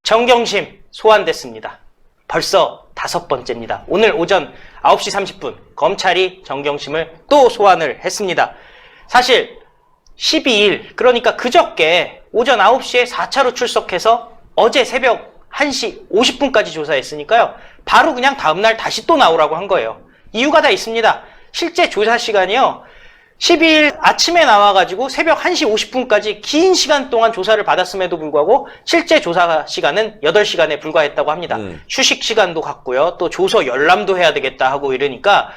정경심 소환됐습니다. 벌써 5번째입니다. 오늘 오전 9시 30분 검찰이 정경심을 또 소환을 했습니다. 사실 12일 그러니까 그저께 오전 9시에 4차로 출석해서 어제 새벽 1시 50분까지 조사했으니까요. 바로 그냥 다음날 다시 또 나오라고 한 거예요. 이유가 다 있습니다. 실제 조사 시간이요. 12일 아침에 나와가지고 새벽 1시 50분까지 긴 시간 동안 조사를 받았음에도 불구하고 실제 조사 시간은 8시간에 불과했다고 합니다. 휴식 시간도 갖고요. 또 조서 열람도 해야 되겠다 하고 이러니까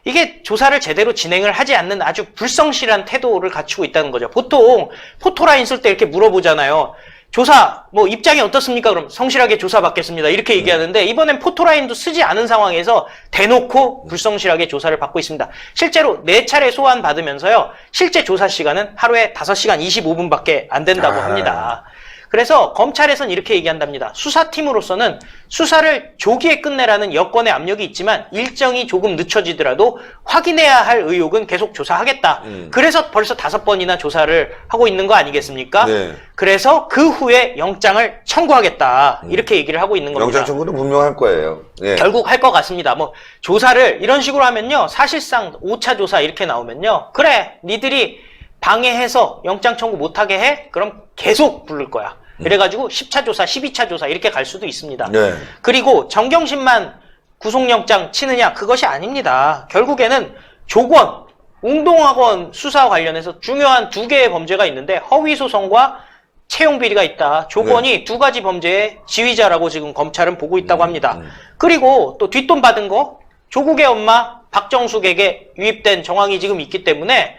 이게 조사를 제대로 진행을 하지 않는 아주 불성실한 태도를 갖추고 있다는 거죠. 보통 포토라인 쓸 때 이렇게 물어보잖아요. 조사 뭐 입장이 어떻습니까? 그럼 성실하게 조사받겠습니다. 이렇게 얘기하는데 이번엔 포토라인도 쓰지 않은 상황에서 대놓고 불성실하게 조사를 받고 있습니다. 실제로 4차례 소환 받으면서요. 실제 조사 시간은 하루에 5시간 25분밖에 안 된다고 합니다. 그래서 검찰에서는 이렇게 얘기한답니다. 수사팀으로서는 수사를 조기에 끝내라는 여권의 압력이 있지만 일정이 조금 늦춰지더라도 확인해야 할 의혹은 계속 조사하겠다. 그래서 벌써 5번이나 조사를 하고 있는 거 아니겠습니까? 네. 그래서 그 후에 영장을 청구하겠다. 이렇게 얘기를 하고 있는 겁니다. 영장 청구는 분명할 거예요. 네. 결국 할 것 같습니다. 뭐 조사를 이런 식으로 하면요. 사실상 5차 조사 이렇게 나오면요. 그래 니들이 방해해서 영장 청구 못하게 해? 그럼 계속 부를 거야. 그래가지고 10차 조사, 12차 조사 이렇게 갈 수도 있습니다. 네. 그리고 정경심만 구속영장 치느냐? 그것이 아닙니다. 결국에는 조권, 운동학원 수사와 관련해서 중요한 2개의 범죄가 있는데 허위소송과 채용비리가 있다. 조건이 2가지 범죄의 지휘자라고 지금 검찰은 보고 있다고 합니다. 그리고 또 뒷돈 받은 거 조국의 엄마 박정숙에게 유입된 정황이 지금 있기 때문에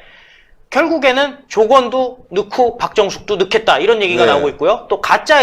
결국에는 조건도 넣고 박정숙도 넣겠다 이런 얘기가 나오고 있고요. 또 가짜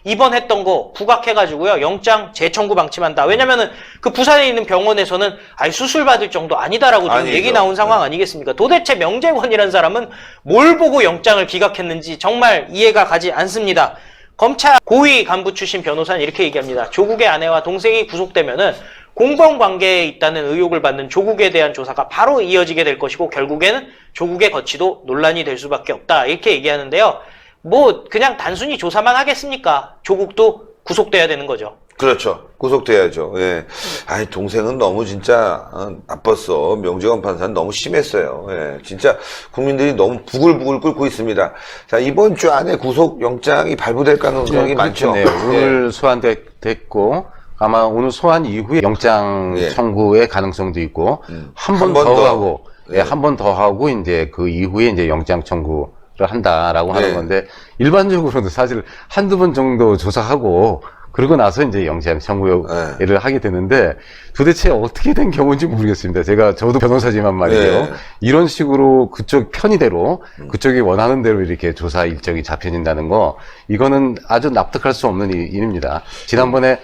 입원했던 거 부각해가지고요. 영장 재청구 방침한다. 왜냐면은 그 부산에 있는 병원에서는 아예 수술 받을 정도 아니다라고 지금 얘기 나온 상황 아니겠습니까? 도대체 명재권이라는 사람은 뭘 보고 영장을 기각했는지 정말 이해가 가지 않습니다. 검찰 고위 간부 출신 변호사는 이렇게 얘기합니다. 조국의 아내와 동생이 구속되면은 공범관계에 있다는 의혹을 받는 조국에 대한 조사가 바로 이어지게 될 것이고 결국에는 조국의 거취도 논란이 될 수밖에 없다. 이렇게 얘기하는데요. 뭐 그냥 단순히 조사만 하겠습니까? 조국도 구속돼야 되는 거죠. 그렇죠. 구속돼야죠. 예. 아이, 동생은 너무 진짜 나빴어. 명재관 판사는 너무 심했어요. 예. 진짜 국민들이 너무 부글부글 끓고 있습니다. 자, 이번 주 안에 구속영장이 발부될 가능성이 많죠. 네. 오늘 소환됐고 아마 오늘 소환 이후에 영장 청구의 가능성도 있고 한 번 더 하고 한 번 더 하고 이제 그 이후에 이제 영장 청구를 한다라고 하는 건데 일반적으로도 사실 한두 번 정도 조사하고 그러고 나서 이제 영장 청구를 하게 되는데 도대체 어떻게 된 경우인지 모르겠습니다. 저도 변호사지만 말이에요. 이런 식으로 그쪽 편의대로 그쪽이 원하는 대로 이렇게 조사 일정이 잡혀진다는 거 이거는 아주 납득할 수 없는 일입니다. 지난번에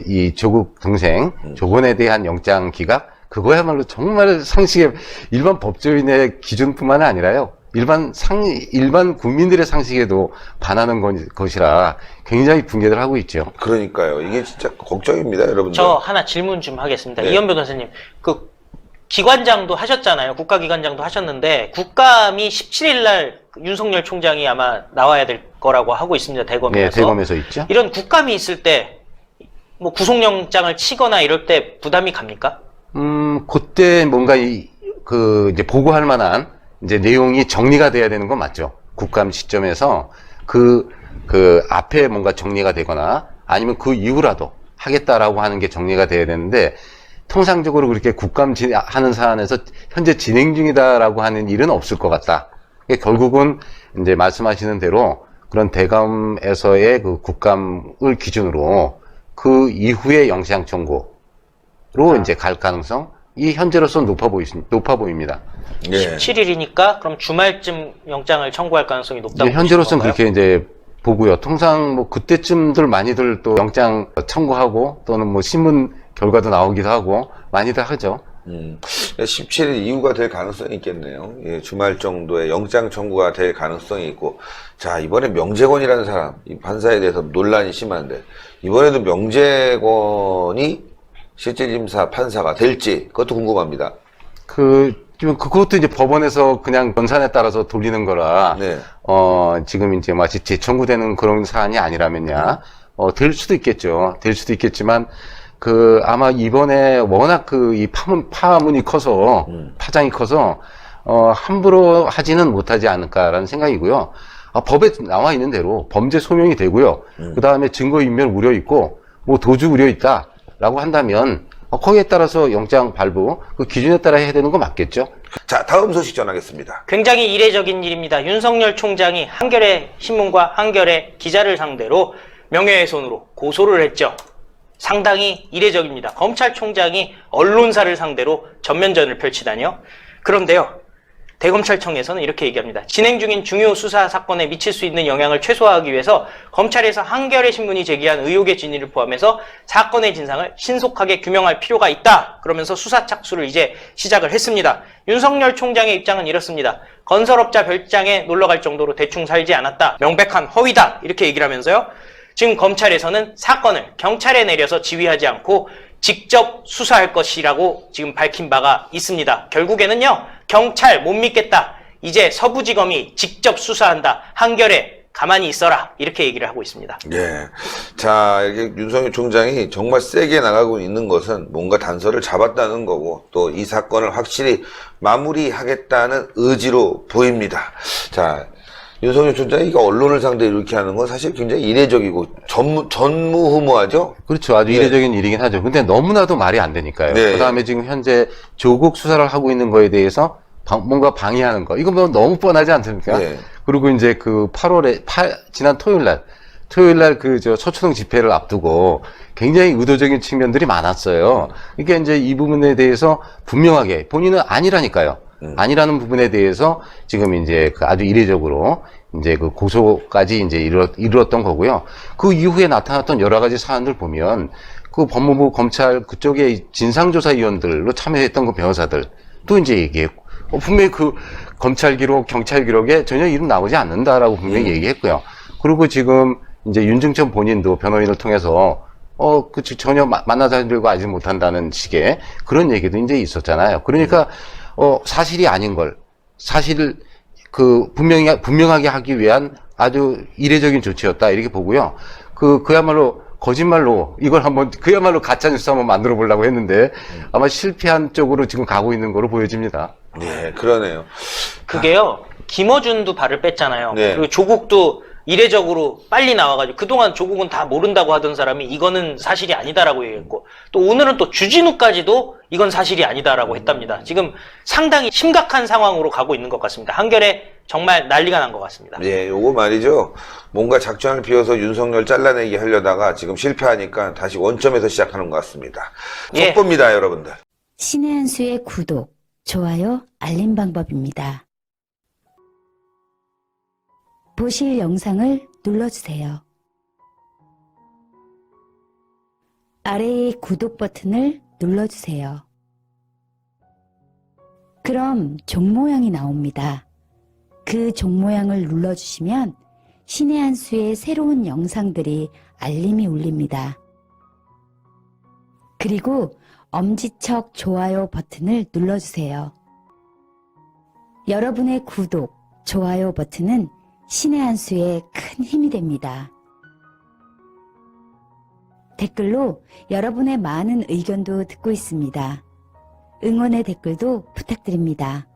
이 조국 동생 조건에 대한 영장 기각 그거야말로 정말 상식의 일반 법조인의 기준뿐만 아니라요. 일반 국민들의 상식에도 반하는 것이라 굉장히 붕괴를 하고 있죠. 그러니까요. 이게 진짜 걱정입니다, 여러분들. 저 하나 질문 좀 하겠습니다. 이현 변호사님, 그 기관장도 하셨잖아요. 국가기관장도 하셨는데 국감이 17일 날 윤석열 총장이 아마 나와야 될 거라고 하고 있습니다. 대검에서. 네, 대검에서 있죠. 이런 국감이 있을 때 뭐 구속영장을 치거나 이럴 때 부담이 갑니까? 그때 뭔가 이제 보고할 만한 이제 내용이 정리가 돼야 되는 건 맞죠. 국감 시점에서 그 앞에 뭔가 정리가 되거나 아니면 그 이후라도 하겠다라고 하는 게 정리가 돼야 되는데 통상적으로 그렇게 국감 하는 사안에서 현재 진행 중이다라고 하는 일은 없을 것 같다. 결국은 이제 말씀하시는 대로 그런 대검에서의 그 국감을 기준으로 그 이후에 영장 청구로 이제 갈 가능성이 현재로서는 높아 보입니다. 17일이니까 그럼 주말쯤 영장을 청구할 가능성이 높다고 현재로서는 그렇게 이제 보고요. 통상 뭐 그때쯤들 많이들 또 영장 청구하고 또는 뭐 신문 결과도 나오기도 하고 많이들 하죠. 17일 이후가 될 가능성이 있겠네요. 예, 주말 정도에 영장 청구가 될 가능성이 있고, 자, 이번에 명재권이라는 사람, 이 판사에 대해서 논란이 심한데, 이번에도 명재권이 실질심사 판사가 될지, 그것도 궁금합니다. 그것도 이제 법원에서 그냥 권산에 따라서 돌리는 거라, 지금 이제 마치 재청구되는 그런 사안이 아니라면야, 될 수도 있겠죠. 될 수도 있겠지만, 아마 이번에 워낙 이 파문이 커서, 파장이 커서, 함부로 하지는 못하지 않을까라는 생각이고요. 법에 나와 있는 대로 범죄 소명이 되고요. 그 다음에 증거인멸 우려 있고, 뭐 도주 우려 있다라고 한다면, 거기에 따라서 영장 발부, 그 기준에 따라 해야 되는 거 맞겠죠? 자, 다음 소식 전하겠습니다. 굉장히 이례적인 일입니다. 윤석열 총장이 한겨레 신문과 한겨레 기자를 상대로 명예훼손으로 고소를 했죠. 상당히 이례적입니다. 검찰총장이 언론사를 상대로 전면전을 펼치다니요. 그런데요, 대검찰청에서는 이렇게 얘기합니다. 진행 중인 중요 수사 사건에 미칠 수 있는 영향을 최소화하기 위해서 검찰에서 한겨레 신문이 제기한 의혹의 진위를 포함해서 사건의 진상을 신속하게 규명할 필요가 있다. 그러면서 수사 착수를 이제 시작을 했습니다. 윤석열 총장의 입장은 이렇습니다. 건설업자 별장에 놀러갈 정도로 대충 살지 않았다. 명백한 허위다. 이렇게 얘기를 하면서요. 지금 검찰에서는 사건을 경찰에 내려서 지휘하지 않고 직접 수사할 것이라고 지금 밝힌 바가 있습니다. 결국에는요, 경찰 못 믿겠다. 이제 서부지검이 직접 수사한다. 한겨레 가만히 있어라. 이렇게 얘기를 하고 있습니다. 예. 자, 이렇게 윤석열 총장이 정말 세게 나가고 있는 것은 뭔가 단서를 잡았다는 거고, 또 이 사건을 확실히 마무리하겠다는 의지로 보입니다. 자, 윤석열 총장이 언론을 상대로 이렇게 하는 건 사실 굉장히 이례적이고 전무후무하죠? 그렇죠. 아주 이례적인 일이긴 하죠. 근데 너무나도 말이 안 되니까요. 네. 그 다음에 지금 현재 조국 수사를 하고 있는 거에 대해서 뭔가 방해하는 거. 이거 뭐 너무 뻔하지 않습니까? 네. 그리고 이제 지난 토요일 날 서초동 집회를 앞두고 굉장히 의도적인 측면들이 많았어요. 그러니까 이제 이 부분에 대해서 분명하게 본인은 아니라니까요. 아니라는 부분에 대해서 지금 이제 아주 이례적으로 이제 고소까지 이제 이르렀던 거고요. 그 이후에 나타났던 여러 가지 사안들 보면 법무부 검찰 그쪽의 진상조사위원들로 참여했던 변호사들 또 이제 얘기했고, 분명히 검찰 기록, 경찰 기록에 전혀 이름 나오지 않는다라고 분명히 얘기했고요. 그리고 지금 이제 윤중천 본인도 변호인을 통해서 전혀 만난 사람들과 알지 못한다는 식의 그런 얘기도 이제 있었잖아요. 그러니까 사실이 아닌 걸 사실을 분명하게 하기 위한 아주 이례적인 조치였다 이렇게 보고요. 그야말로 거짓말로 이걸 그야말로 가짜뉴스 한번 만들어 보려고 했는데 아마 실패한 쪽으로 지금 가고 있는 거로 보여집니다. 네, 그러네요. 그게요, 김어준도 발을 뺐잖아요. 네. 그리고 조국도 이례적으로 빨리 나와가지고 그동안 조국은 다 모른다고 하던 사람이 이거는 사실이 아니다라고 얘기했고, 또 오늘은 또 주진우까지도 이건 사실이 아니다라고 했답니다. 지금 상당히 심각한 상황으로 가고 있는 것 같습니다. 한겨레 정말 난리가 난 것 같습니다. 예, 요거 말이죠. 뭔가 작전을 피워서 윤석열 잘라내기 하려다가 지금 실패하니까 다시 원점에서 시작하는 것 같습니다. 예. 속보입니다, 여러분들. 신의 한 수의 구독, 좋아요, 알림 방법입니다. 보실 영상을 눌러주세요. 아래의 구독 버튼을 눌러주세요. 그럼 종 모양이 나옵니다. 그 종 모양을 눌러주시면 신의 한 수의 새로운 영상들이 알림이 울립니다. 그리고 엄지척 좋아요 버튼을 눌러주세요. 여러분의 구독, 좋아요 버튼은 신의 한 수에 큰 힘이 됩니다. 댓글로 여러분의 많은 의견도 듣고 있습니다. 응원의 댓글도 부탁드립니다.